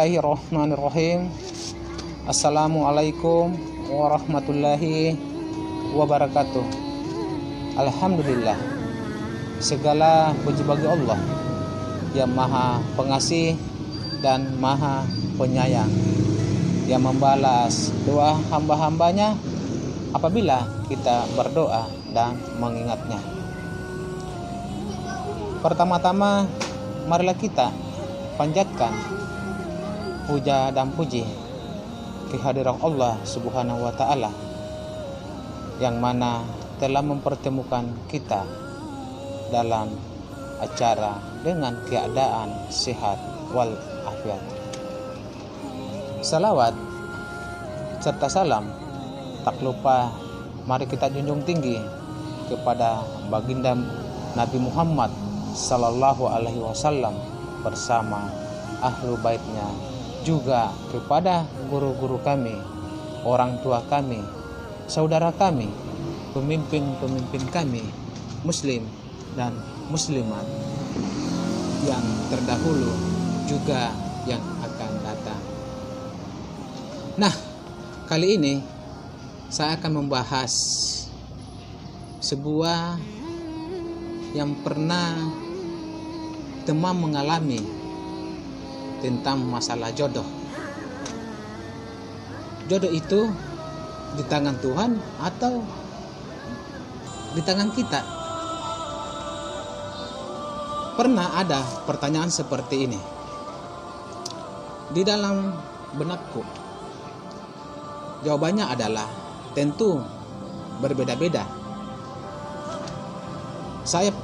Bismillahirrahmanirrahim. Assalamualaikum warahmatullahi wabarakatuh. Alhamdulillah, segala puji bagi Allah yang maha pengasih dan maha penyayang, yang membalas doa hamba-hambanya apabila kita berdoa dan mengingatnya. Pertama-tama, marilah kita panjatkan puja dan puji kehadiran Allah Subhanahu wa Ta'ala yang mana telah mempertemukan kita dalam acara dengan keadaan sehat wal afiat. Salawat serta salam tak lupa mari kita junjung tinggi kepada baginda Nabi Muhammad sallallahu alaihi wasallam bersama ahlu baitnya, juga kepada guru-guru kami, orang tua kami, saudara kami, pemimpin-pemimpin kami, muslim dan muslimat yang terdahulu juga yang akan datang. Nah, kali ini saya akan membahas sebuah yang pernah teman mengalami tentang masalah jodoh. Jodoh itu di tangan Tuhan atau di tangan kita? Pernah ada pertanyaan seperti ini di dalam benakku. Jawabannya adalah tentu berbeda-beda. Saya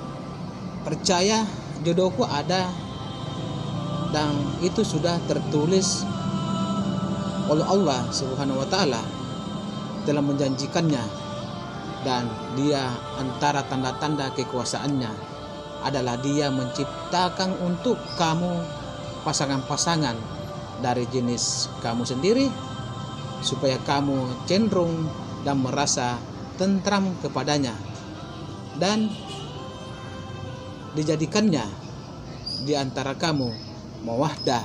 percaya jodohku ada dan itu sudah tertulis oleh Allah Subhanahu wa Ta'ala dalam menjanjikannya, dan dia antara tanda-tanda kekuasaannya adalah dia menciptakan untuk kamu pasangan-pasangan dari jenis kamu sendiri supaya kamu cenderung dan merasa tentram kepadanya, dan dijadikannya di antara kamu mawaddah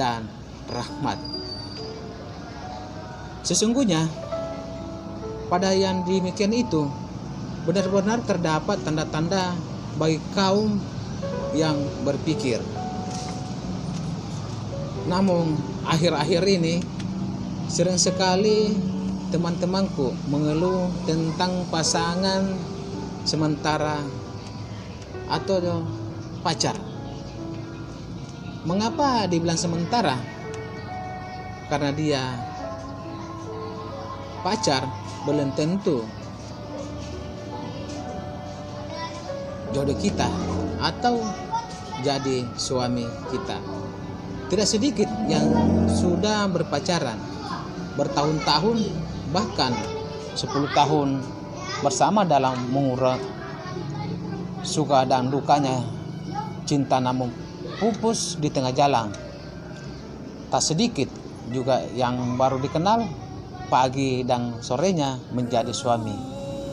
dan rahmat. Sesungguhnya pada yang demikian itu benar-benar terdapat tanda-tanda bagi kaum yang berpikir. Namun akhir-akhir ini sering sekali teman-temanku mengeluh tentang pasangan sementara atau pacar. Mengapa dibilang sementara? Karena dia pacar belum tentu jodoh kita atau jadi suami kita. Tidak sedikit yang sudah berpacaran bertahun-tahun, bahkan 10 tahun bersama dalam mengurut suka dan dukanya cinta, namun pupus di tengah jalan. Tak sedikit juga yang baru dikenal pagi dan sorenya menjadi suami.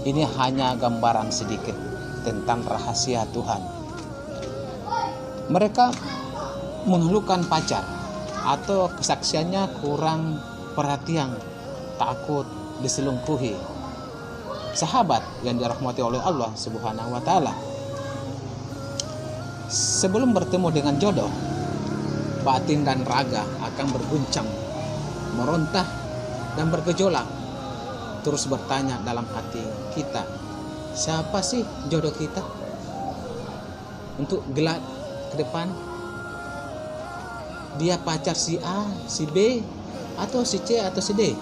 Ini hanya gambaran sedikit tentang rahasia Tuhan. Mereka mengeluhkan pacar atau kesaksiannya kurang perhatian, takut diselingkuhi. Sahabat yang dirahmati oleh Allah Subhanahu wa Ta'ala, sebelum bertemu dengan jodoh, batin dan raga akan berguncang, merontah dan bergejolak. Terus bertanya dalam hati kita, siapa sih jodoh kita untuk gelak ke depan? Dia pacar si A, si B, atau si C, atau si D?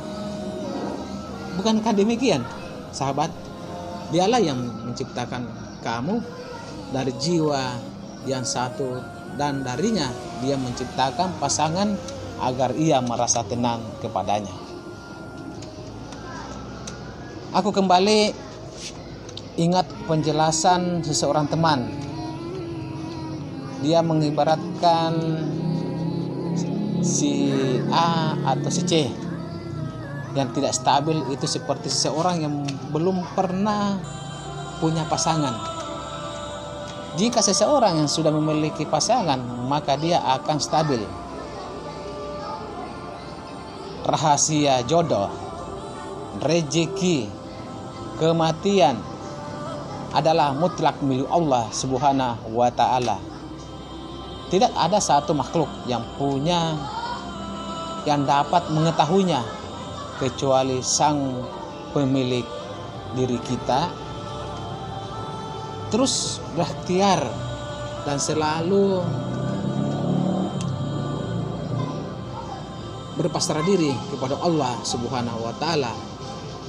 Bukankah demikian, sahabat? Dialah yang menciptakan kamu dari jiwa yang satu, dan darinya dia menciptakan pasangan agar ia merasa tenang kepadanya. Aku kembali ingat penjelasan seseorang teman. Dia mengibaratkan si A atau si C yang tidak stabil itu seperti seseorang yang belum pernah punya pasangan. Jika seseorang yang sudah memiliki pasangan, maka dia akan stabil. rahasia jodoh, rezeki, kematian adalah mutlak milik Allah Subhanahu wa ta'ala. Tidak ada satu makhluk yang dapat mengetahuinya kecuali Sang pemilik diri kita. Terus berikhtiar dan selalu berpasrah diri kepada Allah Subhanahu wa ta'ala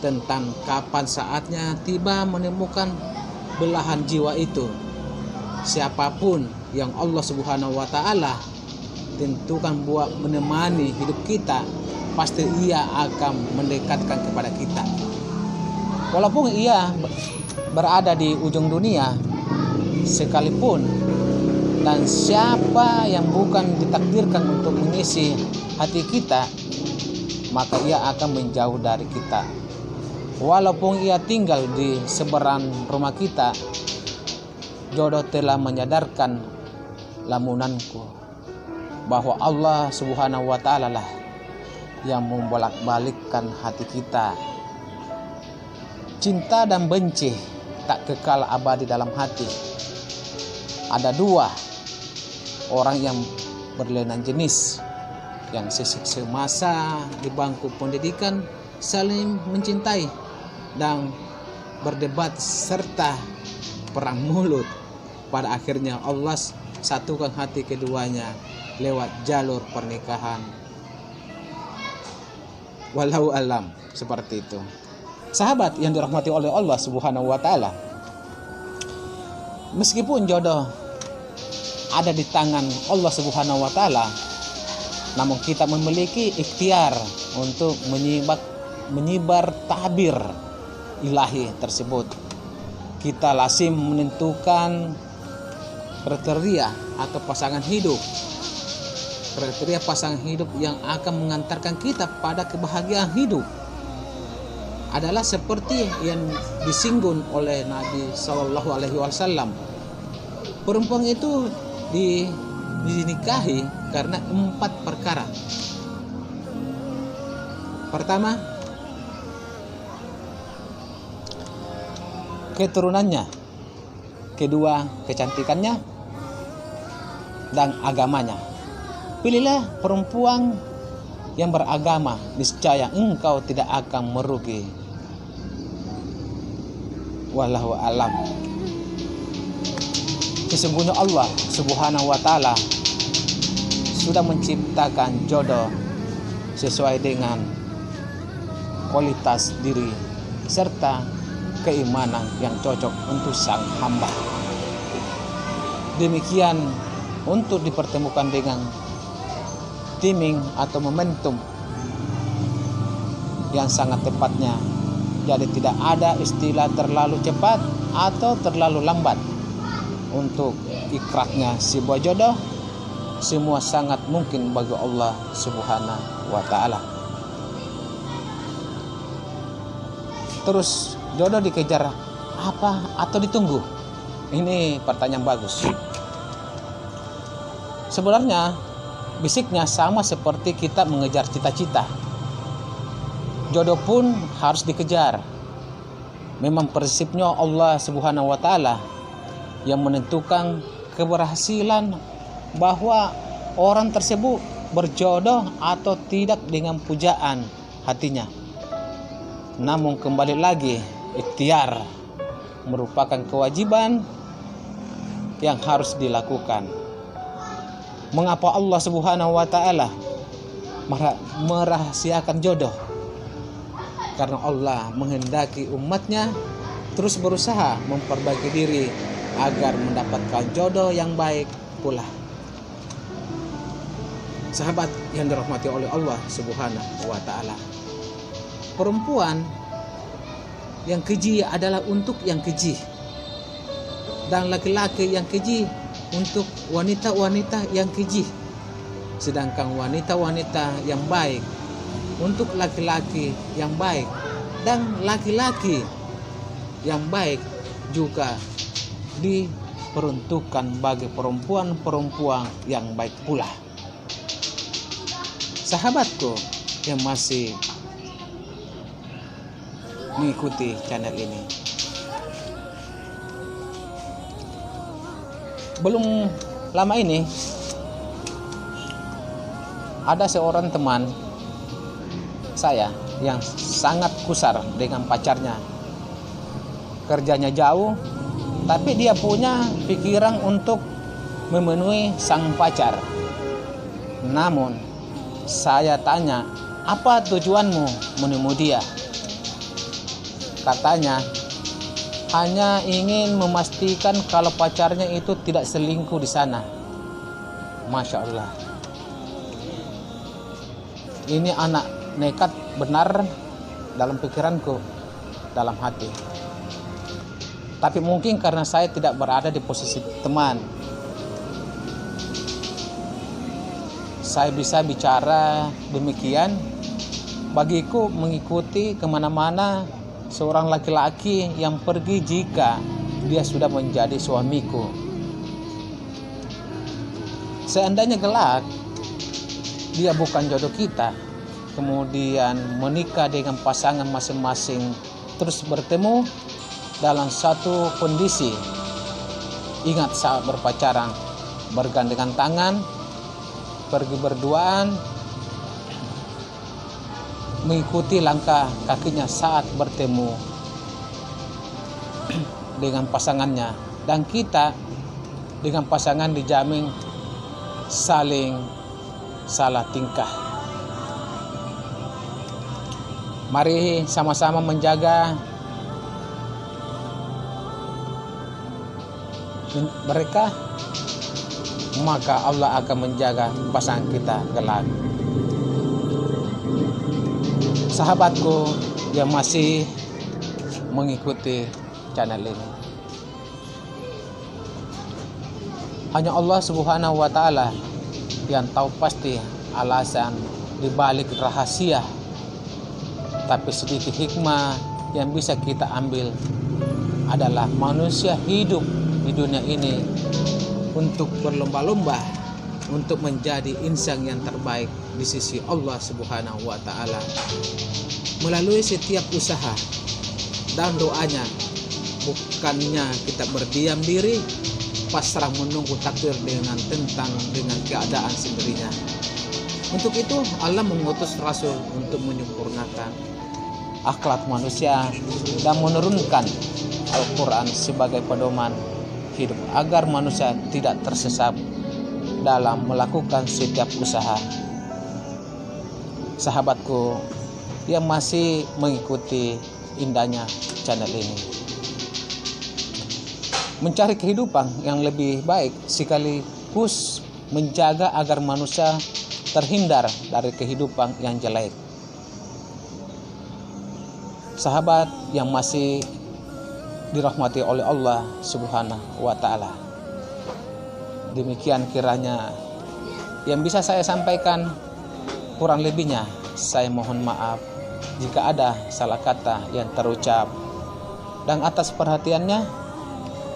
tentang kapan saatnya tiba menemukan belahan jiwa itu. Siapapun yang Allah Subhanahu wa ta'ala tentukan buat menemani hidup kita, pasti ia akan mendekatkan kepada kita. Walaupun ia berada di ujung dunia sekalipun, dan siapa yang bukan ditakdirkan untuk mengisi hati kita, maka ia akan menjauh dari kita. Walaupun ia tinggal di seberang rumah kita, jodoh telah menyadarkan lamunanku bahwa Allah Subhanahu wa ta'ala lah yang membolak-balikkan hati kita. Cinta dan benci tak kekal abadi dalam hati. Ada dua orang yang berlainan jenis, yang semasa di bangku pendidikan saling mencintai dan berdebat serta perang mulut. Pada akhirnya Allah satukan hati keduanya lewat jalur pernikahan. Wallahu alam, seperti itu. Sahabat yang dirahmati oleh Allah Subhanahu wa ta'ala, meskipun jodoh ada di tangan Allah Subhanahu wa ta'ala, namun kita memiliki ikhtiar untuk menyebar tabir ilahi tersebut. Kita lazim menentukan kriteria atau pasangan hidup yang akan mengantarkan kita pada kebahagiaan hidup. Adalah seperti yang disinggung oleh Nabi Sallallahu Alaihi Wasallam. Perempuan itu dinikahi karena 4 perkara. Pertama, keturunannya. Kedua, kecantikannya dan agamanya. Pilihlah perempuan yang beragama, niscaya engkau tidak akan merugi. Wallahu alam. Sesungguhnya Allah Subhanahu wa ta'ala sudah menciptakan jodoh sesuai dengan kualitas diri serta keimanan yang cocok untuk sang hamba. Demikian untuk dipertemukan dengan timing atau momentum yang sangat tepatnya. Jadi tidak ada istilah terlalu cepat atau terlalu lambat untuk ikrarnya sebuah jodoh. Semua sangat mungkin bagi Allah Subhanahu wa ta'ala. Terus jodoh dikejar apa atau ditunggu? Ini pertanyaan bagus. Sebenarnya basicnya sama seperti kita mengejar cita-cita. Jodoh pun harus dikejar. Memang prinsipnya Allah Subhanahu wa ta'ala yang menentukan keberhasilan bahwa orang tersebut berjodoh atau tidak dengan pujaan hatinya. Namun kembali lagi, ikhtiar merupakan kewajiban yang harus dilakukan. Mengapa Allah Subhanahu wa ta'ala merahasiakan jodoh? Karena Allah menghendaki umatnya terus berusaha memperbaiki diri agar mendapatkan jodoh yang baik pula. Sahabat yang dirahmati oleh Allah Subhanahu wa ta'ala, perempuan yang keji adalah untuk yang keji, dan laki-laki yang keji untuk wanita-wanita yang keji. Sedangkan wanita-wanita yang baik untuk laki-laki yang baik, dan laki-laki yang baik juga diperuntukkan bagi perempuan-perempuan yang baik pula. Sahabatku yang masih mengikuti channel ini. Belum lama ini ada seorang teman saya yang sangat kusar dengan pacarnya. Kerjanya jauh, tapi dia punya pikiran untuk memenuhi sang pacar. Namun saya tanya, apa tujuanmu menemui dia? Katanya hanya ingin memastikan kalau pacarnya itu tidak selingkuh di sana. Masya Allah. Ini anak nekat benar dalam pikiranku, dalam hati. Tapi mungkin karena saya tidak berada di posisi teman, saya bisa bicara demikian. Bagiku mengikuti kemana-mana seorang laki-laki yang pergi jika dia sudah menjadi suamiku. Seandainya kelak dia bukan jodoh kita, kemudian menikah dengan pasangan masing-masing, terus bertemu dalam satu kondisi. Ingat saat berpacaran, bergandengan tangan, pergi berduaan, mengikuti langkah kakinya saat bertemu dengan pasangannya, dan kita dengan pasangan dijamin saling salah tingkah. Mari sama-sama menjaga mereka, maka Allah akan menjaga pasangan kita kelak. Sahabatku yang masih mengikuti channel ini, hanya Allah Subhanahu wa Ta'ala yang tahu pasti alasan dibalik rahasia. Tapi sedikit hikmah yang bisa kita ambil adalah manusia hidup di dunia ini untuk berlomba-lomba untuk menjadi insan yang terbaik di sisi Allah Subhanahu wa Ta'ala. Melalui setiap usaha dan doanya, bukannya kita berdiam diri pasrah menunggu takdir dengan keadaan sendirinya. Untuk itu Allah mengutus Rasul untuk menyempurnakan akhlak manusia dan menurunkan Al-Quran sebagai pedoman hidup agar manusia tidak tersesat dalam melakukan setiap usaha. Sahabatku yang masih mengikuti indahnya channel ini, mencari kehidupan yang lebih baik sekaligus menjaga agar manusia terhindar dari kehidupan yang jelek. Sahabat yang masih dirahmati oleh Allah Subhanahu wa Ta'ala, demikian kiranya yang bisa saya sampaikan. Kurang lebihnya saya mohon maaf jika ada salah kata yang terucap, dan atas perhatiannya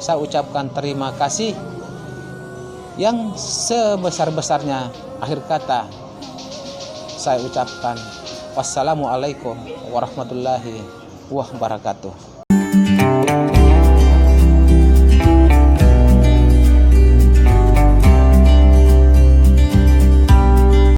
saya ucapkan terima kasih yang sebesar-besarnya. Akhir kata saya ucapkan wassalamualaikum warahmatullahi wabarakatuh.